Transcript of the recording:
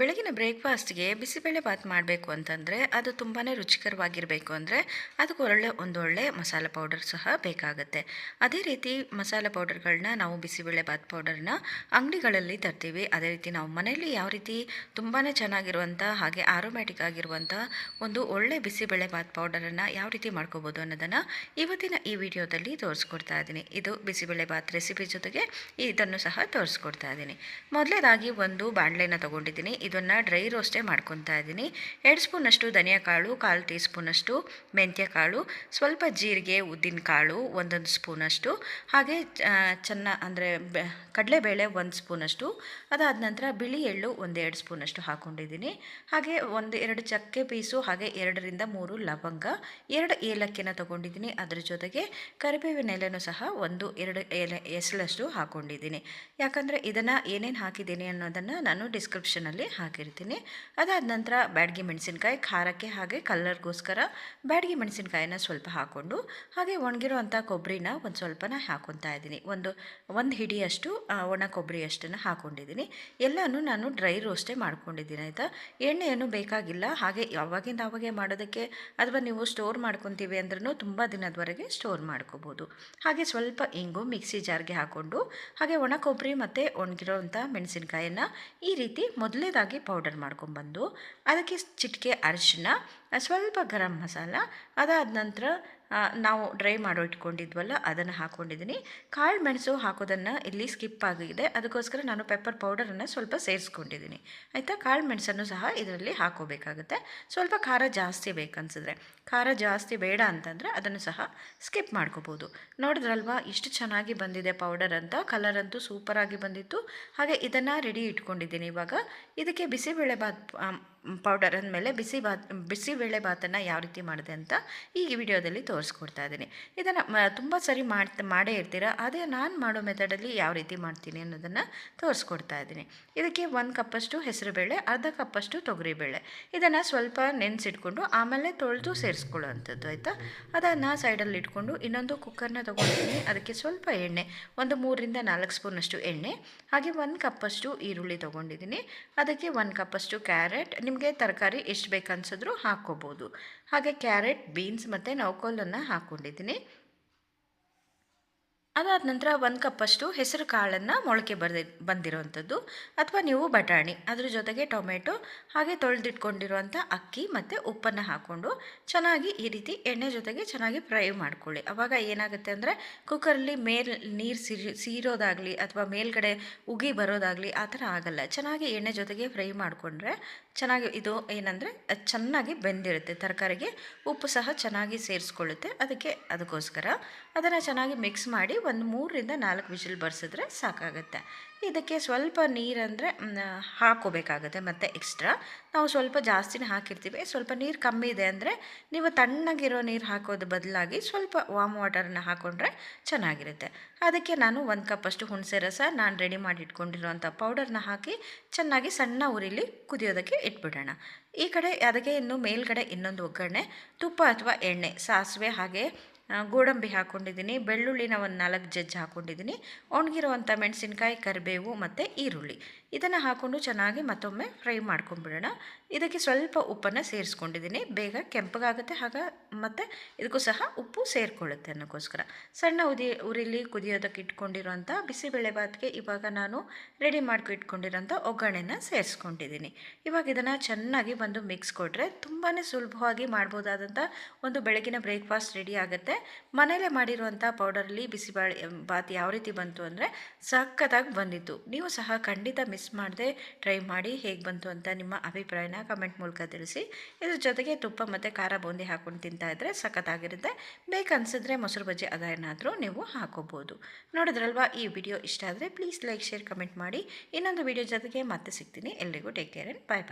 ಬೆಳಗಿನ ಬ್ರೇಕ್ಫಾಸ್ಟ್‌ಗೆ ಬಿಸಿಬೇಳೆಬಾತ್ ಮಾಡಬೇಕು ಅಂತಂದರೆ, ಅದು ತುಂಬಾ ರುಚಿಕರವಾಗಿರಬೇಕು ಅಂದರೆ, ಅದಕ್ಕೆ ಒಂದೊಳ್ಳೆ ಮಸಾಲೆ ಪೌಡರ್ ಸಹ ಬೇಕಾಗುತ್ತೆ. ಅದೇ ರೀತಿ ಮಸಾಲೆ ಪೌಡರ್‌ಗಳನ್ನ ನಾವು ಬಿಸಿಬೇಳೆಬಾತ್ ಪೌಡರ್‌ನ ಅಂಗಡಿಗಳಲ್ಲಿ ತರ್ತೀವಿ. ಅದೇ ರೀತಿ ನಾವು ಮನೆಯಲ್ಲಿ ಯಾವ ರೀತಿ ತುಂಬಾ ಚೆನ್ನಾಗಿರುವಂಥ ಹಾಗೆ ಆರೋಮ್ಯಾಟಿಕ್ ಆಗಿರುವಂಥ ಒಂದು ಒಳ್ಳೆ ಬಿಸಿಬೇಳೆಬಾತ್ ಪೌಡರನ್ನು ಯಾವ ರೀತಿ ಮಾಡ್ಕೋಬೋದು ಅನ್ನೋದನ್ನು ಇವತ್ತಿನ ಈ ವಿಡಿಯೋದಲ್ಲಿ ತೋರಿಸ್ಕೊಡ್ತಾ ಇದ್ದೀನಿ. ಇದು ಬಿಸಿಬೇಳೆಬಾತ್ ರೆಸಿಪಿ ಜೊತೆಗೆ ಇದನ್ನು ಸಹ ತೋರಿಸ್ಕೊಡ್ತಾ ಇದ್ದೀನಿ. ಮೊದಲನೇದಾಗಿ ಒಂದು ಬಾಣಲೆನ ತೊಗೊಂಡಿದ್ದೀನಿ. ಇದನ್ನು ಡ್ರೈ ರೋಸ್ಟೇ ಮಾಡ್ಕೊತಾ ಇದ್ದೀನಿ. 2 ಸ್ಪೂನಷ್ಟು ಧನಿಯಾ ಕಾಳು, 1/4 ಟೀ ಸ್ಪೂನಷ್ಟು ಮೆಂತ್ಯ ಕಾಳು, ಸ್ವಲ್ಪ ಜೀರಿಗೆ, ಉದ್ದಿನ ಕಾಳು 1 ಸ್ಪೂನಷ್ಟು, ಹಾಗೆ ಅಂದರೆ ಕಡಲೆಬೇಳೆ 1 ಸ್ಪೂನಷ್ಟು, ಅದಾದ ನಂತರ ಬಿಳಿ ಎಳ್ಳು 1-2 ಸ್ಪೂನಷ್ಟು ಹಾಕ್ಕೊಂಡಿದ್ದೀನಿ. ಹಾಗೆ 1-2 ಚಕ್ಕೆ ಪೀಸು, ಹಾಗೆ 2ರಿಂದ 3 ಲವಂಗ, 2 ಏಲಕ್ಕಿನ ತೊಗೊಂಡಿದ್ದೀನಿ. ಅದರ ಜೊತೆಗೆ ಕರಿಬೇವಿನ ಎಲೆನೂ ಸಹ 1-2 ಎಸಳಷ್ಟು ಹಾಕ್ಕೊಂಡಿದ್ದೀನಿ. ಯಾಕಂದರೆ ಇದನ್ನು ಏನೇನು ಹಾಕಿದ್ದೀನಿ ಅನ್ನೋದನ್ನು ನಾನು ಡಿಸ್ಕ್ರಿಪ್ಷನಲ್ಲಿ ಹಾಕಿರ್ತೀನಿ. ಅದಾದ ನಂತರ ಬ್ಯಾಡಗಿ ಮೆಣಸಿನ್ಕಾಯಿ ಖಾರಕ್ಕೆ ಹಾಗೆ ಕಲ್ಲರ್ಗೋಸ್ಕರ ಬ್ಯಾಡಗಿ ಮೆಣಸಿನ್ಕಾಯಿನ ಸ್ವಲ್ಪ ಹಾಕ್ಕೊಂಡು, ಹಾಗೆ ಒಣಗಿರೋವಂಥ ಕೊಬ್ಬರಿನ ಒಂದು ಸ್ವಲ್ಪನ ಹಾಕ್ಕೊತಾ ಇದ್ದೀನಿ. ಒಂದು ಹಿಡಿಯಷ್ಟು ಒಣ ಕೊಬ್ಬರಿ ಅಷ್ಟನ್ನು ಹಾಕ್ಕೊಂಡಿದ್ದೀನಿ. ಎಲ್ಲನೂ ನಾನು ಡ್ರೈ ರೋಸ್ಟೇ ಮಾಡ್ಕೊಂಡಿದ್ದೀನಿ, ಆಯಿತಾ. ಎಣ್ಣೆ ಏನು ಬೇಕಾಗಿಲ್ಲ. ಹಾಗೆ ಅವಾಗೆ ಮಾಡೋದಕ್ಕೆ ಅಥವಾ ನೀವು ಸ್ಟೋರ್ ಮಾಡ್ಕೊತೀವಿ ಅಂದ್ರೂ ತುಂಬ ದಿನದವರೆಗೆ ಸ್ಟೋರ್ ಮಾಡ್ಕೋಬೋದು. ಹಾಗೆ ಸ್ವಲ್ಪ ಇಂಗು ಮಿಕ್ಸಿ ಜಾರ್ಗೆ ಹಾಕ್ಕೊಂಡು, ಹಾಗೆ ಒಣ ಕೊಬ್ಬರಿ ಮತ್ತು ಒಣಗಿರೋವಂಥ ಮೆಣಸಿನ್ಕಾಯನ್ನು ಈ ರೀತಿ ಮೊದಲನೇದಾಗಿ ಪೌಡರ್ ಮಾಡ್ಕೊಂಡ್ಬಂದು, ಅದಕ್ಕೆ ಚಿಟಿಕೆ ಅರಿಶಿನ, ಸ್ವಲ್ಪ ಗರಂ ಮಸಾಲ, ಅದಾದ ನಂತರ ನಾವು ಡ್ರೈ ಮಾಡೋ ಇಟ್ಕೊಂಡಿದ್ವಲ್ಲ ಅದನ್ನು ಹಾಕ್ಕೊಂಡಿದ್ದೀನಿ. ಕಾಳು ಮೆಣಸು ಹಾಕೋದನ್ನು ಇಲ್ಲಿ ಸ್ಕಿಪ್ ಆಗಿದೆ, ಅದಕ್ಕೋಸ್ಕರ ನಾನು ಪೆಪ್ಪರ್ ಪೌಡರನ್ನು ಸ್ವಲ್ಪ ಸೇರಿಸ್ಕೊಂಡಿದ್ದೀನಿ, ಆಯಿತಾ. ಕಾಳು ಮೆಣಸನ್ನು ಸಹ ಇದರಲ್ಲಿ ಹಾಕೋಬೇಕಾಗುತ್ತೆ. ಸ್ವಲ್ಪ ಖಾರ ಜಾಸ್ತಿ ಬೇಕನ್ಸಿದ್ರೆ, ಖಾರ ಜಾಸ್ತಿ ಬೇಡ ಅಂತಂದರೆ ಅದನ್ನು ಸಹ ಸ್ಕಿಪ್ ಮಾಡ್ಕೋಬೋದು. ನೋಡಿದ್ರಲ್ವಾ ಇಷ್ಟು ಚೆನ್ನಾಗಿ ಬಂದಿದೆ ಪೌಡರ್ ಅಂತ. ಕಲರ್ ಅಂತೂ ಸೂಪರಾಗಿ ಬಂದಿತ್ತು. ಹಾಗೆ ಇದನ್ನು ರೆಡಿ ಇಟ್ಕೊಂಡಿದ್ದೀನಿ. ಇವಾಗ ಇದಕ್ಕೆ ಬಿಸಿಬೇಳೆಬಾತ್ ಪೌಡರ್ ಅಂದಮೇಲೆ ಬಿಸಿಬೇಳೆಬಾತನ್ನು ಯಾವ ರೀತಿ ಮಾಡಿದೆ ಅಂತ ಈ ವಿಡಿಯೋದಲ್ಲಿ ತೋರಿಸ್ಕೊಡ್ತಾ ಇದ್ದೀನಿ. ಇದನ್ನು ತುಂಬ ಸರಿ ಮಾಡೇ ಇರ್ತೀರ, ಅದೇ ನಾನು ಮಾಡೋ ಮೆಥಡಲ್ಲಿ ಯಾವ ರೀತಿ ಮಾಡ್ತೀನಿ ಅನ್ನೋದನ್ನು ತೋರಿಸ್ಕೊಡ್ತಾ ಇದ್ದೀನಿ. ಇದಕ್ಕೆ 1 ಕಪ್ಪಷ್ಟು ಹೆಸರುಬೇಳೆ, ಅರ್ಧ ಕಪ್ಪಷ್ಟು ತೊಗರಿಬೇಳೆ, ಇದನ್ನು ಸ್ವಲ್ಪ ನೆನೆಸಿಟ್ಕೊಂಡು ಆಮೇಲೆ ತೊಳೆದು ಸೇರಿಸ್ಕೊಳ್ಳೋವಂಥದ್ದು, ಆಯಿತಾ. ಅದನ್ನು ಸೈಡಲ್ಲಿ ಇಟ್ಕೊಂಡು ಇನ್ನೊಂದು ಕುಕ್ಕರ್ನ ತೊಗೊಳ್ತೀನಿ. ಅದಕ್ಕೆ ಸ್ವಲ್ಪ ಎಣ್ಣೆ, ಒಂದು 3-4 ಸ್ಪೂನಷ್ಟು ಎಣ್ಣೆ, ಹಾಗೆ 1 ಕಪ್ಪಷ್ಟು ಈರುಳ್ಳಿ ತೊಗೊಂಡಿದ್ದೀನಿ. ಅದಕ್ಕೆ 1 ಕಪ್ಪಷ್ಟು ಕ್ಯಾರೆಟ್, ನಿಮಗೆ ತರಕಾರಿ ಎಷ್ಟು ಬೇಕನ್ಸಿದ್ರೂ ಹಾಕ್ಕೋಬೋದು. ಹಾಗೆ ಕ್ಯಾರೆಟ್, ಬೀನ್ಸ್ ಮತ್ತು ನೌಕೋಲನ್ನು ಹಾಕ್ಕೊಂಡಿದ್ದೀನಿ. ಅದಾದ ನಂತರ 1 ಕಪ್ಪಷ್ಟು ಹೆಸರು ಕಾಳನ್ನು ಮೊಳಕೆ ಬಂದಿರೋವಂಥದ್ದು, ಅಥವಾ ನೀವು ಬಟಾಣಿ, ಅದ್ರ ಜೊತೆಗೆ ಟೊಮೆಟೊ, ಹಾಗೆ ತೊಳೆದಿಟ್ಕೊಂಡಿರುವಂಥ ಅಕ್ಕಿ ಮತ್ತು ಉಪ್ಪನ್ನು ಹಾಕ್ಕೊಂಡು ಚೆನ್ನಾಗಿ ಈ ರೀತಿ ಎಣ್ಣೆ ಜೊತೆಗೆ ಚೆನ್ನಾಗಿ ಫ್ರೈ ಮಾಡ್ಕೊಳ್ಳಿ. ಆವಾಗ ಏನಾಗುತ್ತೆ ಅಂದರೆ ಕುಕ್ಕರಲ್ಲಿ ನೀರು ಸೀರೋದಾಗಲಿ ಅಥವಾ ಮೇಲ್ಗಡೆ ಉಗಿ ಬರೋದಾಗಲಿ ಆ ಥರ ಆಗಲ್ಲ. ಚೆನ್ನಾಗಿ ಎಣ್ಣೆ ಜೊತೆಗೆ ಫ್ರೈ ಮಾಡಿಕೊಂಡ್ರೆ ಚೆನ್ನಾಗಿ ಇದು ಏನಂದರೆ ಚೆನ್ನಾಗಿ ಬೆಂದಿರುತ್ತೆ. ತರಕಾರಿಗೆ ಉಪ್ಪು ಸಹ ಚೆನ್ನಾಗಿ ಸೇರಿಸ್ಕೊಳ್ಳುತ್ತೆ. ಅದಕ್ಕೋಸ್ಕರ ಅದನ್ನು ಚೆನ್ನಾಗಿ ಮಿಕ್ಸ್ ಮಾಡಿ ಒಂದು 3-4 ವಿಷಲ್ ಬರ್ಸಿದ್ರೆ ಸಾಕಾಗುತ್ತೆ. ಇದಕ್ಕೆ ಸ್ವಲ್ಪ ನೀರಂದರೆ ಹಾಕ್ಕೋಬೇಕಾಗತ್ತೆ, ಮತ್ತು ಎಕ್ಸ್ಟ್ರಾ ನಾವು ಸ್ವಲ್ಪ ಜಾಸ್ತಿನೇ ಹಾಕಿರ್ತೀವಿ. ಸ್ವಲ್ಪ ನೀರು ಕಮ್ಮಿ ಇದೆ ಅಂದರೆ ನೀವು ತಣ್ಣಗಿರೋ ನೀರು ಹಾಕೋದು ಬದಲಾಗಿ ಸ್ವಲ್ಪ ವಾಮ್ ವಾಟರನ್ನ ಹಾಕ್ಕೊಂಡ್ರೆ ಚೆನ್ನಾಗಿರುತ್ತೆ. ಅದಕ್ಕೆ ನಾನು 1 ಕಪ್ಪಷ್ಟು ಹುಣಸೆ ರಸ ನಾನು ರೆಡಿ ಮಾಡಿ ಇಟ್ಕೊಂಡಿರೋಂಥ ಪೌಡರ್ನ ಹಾಕಿ ಚೆನ್ನಾಗಿ ಸಣ್ಣ ಉರಿಲಿ ಕುದಿಯೋದಕ್ಕೆ ಇಟ್ಬಿಡೋಣ. ಈ ಕಡೆ ಅದಕ್ಕೆ ಮೇಲ್ಗಡೆ ಇನ್ನೊಂದು ಒಗ್ಗರಣೆ, ತುಪ್ಪ ಅಥವಾ ಎಣ್ಣೆ, ಸಾಸಿವೆ, ಹಾಗೆ ಗೋಡಂಬಿ ಹಾಕ್ಕೊಂಡಿದ್ದೀನಿ. ಬೆಳ್ಳುಳ್ಳಿನ 4 ಜಜ್ಜಿ ಹಾಕ್ಕೊಂಡಿದ್ದೀನಿ. ಒಣಗಿರುವಂಥ ಮೆಣಸಿನ್ಕಾಯಿ, ಕರಿಬೇವು ಮತ್ತು ಈರುಳ್ಳಿ ಇದನ್ನು ಹಾಕ್ಕೊಂಡು ಚೆನ್ನಾಗಿ ಮತ್ತೊಮ್ಮೆ ಫ್ರೈ ಮಾಡ್ಕೊಂಡ್ಬಿಡೋಣ. ಇದಕ್ಕೆ ಸ್ವಲ್ಪ ಉಪ್ಪನ್ನು ಸೇರಿಸ್ಕೊಂಡಿದ್ದೀನಿ, ಬೇಗ ಕೆಂಪಗಾಗುತ್ತೆ. ಮತ್ತು ಇದಕ್ಕೂ ಸಹ ಉಪ್ಪು ಸೇರಿಕೊಳ್ಳುತ್ತೆ ಅನ್ನೋಕ್ಕೋಸ್ಕರ ಸಣ್ಣ ಉರಿಲಿ ಕುದಿಯೋದಕ್ಕೆ ಇಟ್ಕೊಂಡಿರೋಂಥ ಬಿಸಿಬೇಳೆಬಾತ್ಗೆ ಇವಾಗ ನಾನು ರೆಡಿ ಇಟ್ಕೊಂಡಿರೋಂಥ ಒಗ್ಗರಣೆನ ಸೇರಿಸ್ಕೊಂಡಿದ್ದೀನಿ. ಇವಾಗ ಇದನ್ನು ಚೆನ್ನಾಗಿ ಒಂದು ಮಿಕ್ಸ್ ಕೊಟ್ಟರೆ ತುಂಬಾ ಸುಲಭವಾಗಿ ಮಾಡ್ಬೋದಾದಂಥ ಒಂದು ಬೆಳಗಿನ ಬ್ರೇಕ್ಫಾಸ್ಟ್ ರೆಡಿ ಆಗುತ್ತೆ. ಮನೇಲೇ ಮಾಡಿರುವಂಥ ಪೌಡರಲ್ಲಿ ಬಾತ್ ಯಾವ ರೀತಿ ಬಂತು ಅಂದರೆ ಸಖತ್ತಾಗಿ ಬಂದಿತ್ತು. ನೀವು ಸಹ ಖಂಡಿತ ಮಿಸ್ ಮಾಡದೆ ಟ್ರೈ ಮಾಡಿ. ಹೇಗೆ ಬಂತು ಅಂತ ನಿಮ್ಮ ಅಭಿಪ್ರಾಯನ ಕಮೆಂಟ್ ಮೂಲಕ ತಿಳಿಸಿ. ಇದ್ರ ಜೊತೆಗೆ ತುಪ್ಪ ಮತ್ತು ಖಾರ ಬೂಂದಿ ಹಾಕ್ಕೊಂಡು ತಿಂತಾಯಿದ್ರೆ ಸಖತ್ತಾಗಿರುತ್ತೆ. ಬೇಕನ್ಸಿದ್ರೆ ಮೊಸರು ಬಜ್ಜಿ ಅದೇನಾದರೂ ನೀವು ಹಾಕೋಬೋದು. ನೋಡಿದ್ರಲ್ವಾ, ಈ ವಿಡಿಯೋ ಇಷ್ಟ ಆದರೆ ಪ್ಲೀಸ್ ಲೈಕ್, ಶೇರ್, ಕಮೆಂಟ್ ಮಾಡಿ. ಇನ್ನೊಂದು ವಿಡಿಯೋ ಜೊತೆಗೆ ಮತ್ತೆ ಸಿಗ್ತೀನಿ. ಎಲ್ರಿಗೂ take care and bye bye.